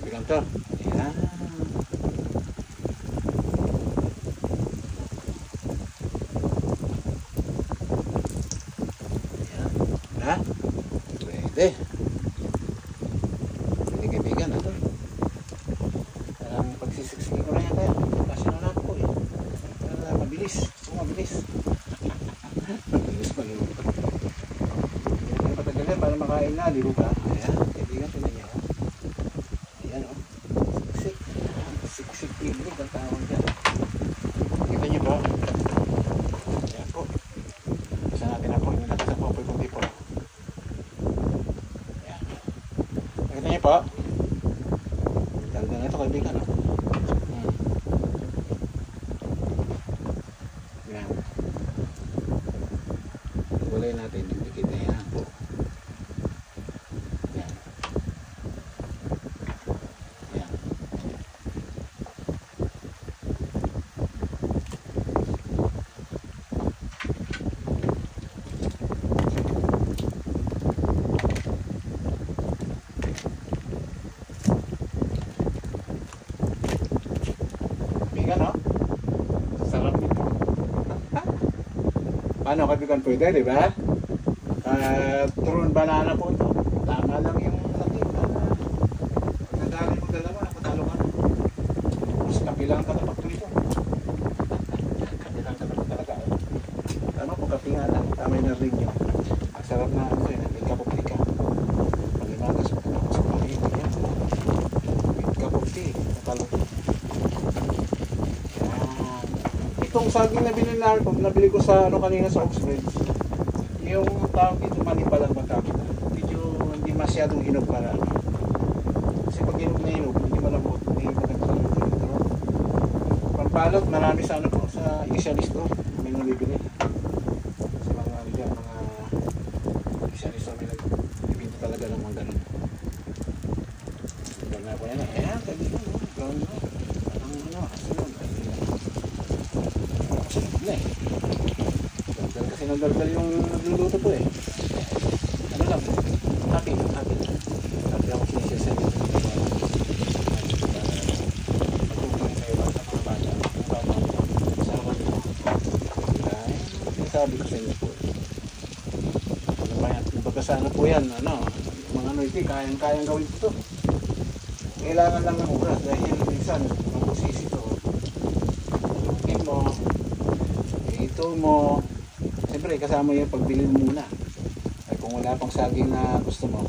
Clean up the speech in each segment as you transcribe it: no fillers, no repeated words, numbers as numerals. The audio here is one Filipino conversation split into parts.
Bilang to. Ayan. Ayan. Ha? Pwede. Pwede kaibigan. Ito. Pagsisiksiki ko na yan tayo. Kasi na po eh. Mabilis. Mabilis. Mabilis pa yun. Hindi patagal yan para makain na. Di ba? Ayan. Kaibigan, tinan niya. Ayan o. Siksik. Siksik piglig ang tawag dyan. Kita niyo ba? Ayan po. Isa natin na po. Yung natin sa popoy kong tipo. Ayan. Kita niyo po. Ganda na ito kaibigan o. Ayan. Gulay natin. Dikit na yan po. Ayan. Ayan. Bigan no? Sarap nito. Paano kaibigan pwede, di ba? Turon banana po ito. Tama lang yung laki. Nadali mo dalawa, patalo ka. Mas kapilang ka na pagto ito. Kapilang ka na talaga. Ano po, kapinga lang. Tama yung ring nyo. Ang sarap na ano yun. Kapupli ka. Pag-imagas mo ka sa pangin. Kapupli. Natalo. Itong saging na nabili ko sa ano kanina sa Oxford. Yung tawag dito mani pa lang magkakita. Medyo hindi masyadong hinog para. Kasi pag hinog na hinog, hindi malambot. Hindi magandang ito. Pampalot, marami sa ano po, sa isyalisto. May nalibili. Sa mga isyalisto, may nagbibinto talaga ng mga ganun. Ganda ko yan. Ayan, sabi ko, brown mo. Ang ano, asunod. Kasi nagdaldal yung nagluluto po eh. Ano lang, happy ako sinisya sa magtutulong kayo ba sa mga bata. Sabi ko sa inyo po baga sa ano po yan, mga iti, kayang gawin po ito. Kailangan lang ng oras dahil minsan mabusisi ito. Tukin mo, ito mo, siyempre kasama yung pagbili muna. Ay kung wala pang saging na gusto mo.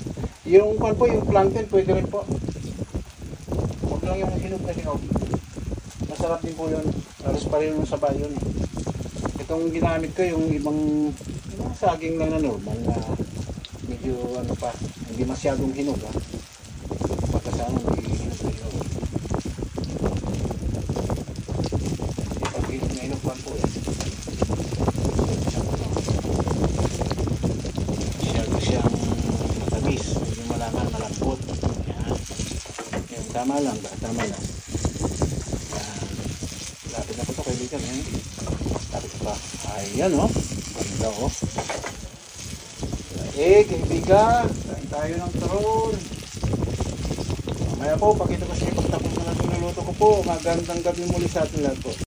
Yung pan po, yung plantain pwede rin po. Huwag lang yung hinog na hinog. Masarap din po yun. Aros pa rin yung saba yun. Itong ginamit ko yung ibang saging lang na normal na medyo ano pa, hindi masyadong hinog ha. Pagkasama hindi hinog na hinog. Pag hinog na hinog pan po eh. Siyang matamis, hindi malaman, malambot. Yan, tama lang. Lapit na po ito kaibigan. Lapit pa. Ayan o. Ganda o. Kaibigan, kain tayo ng turon. Mamaya po, pakita ko sa iyo pagtapos na natin ng luto ko po. Magandang gabi muli sa atin lahat po.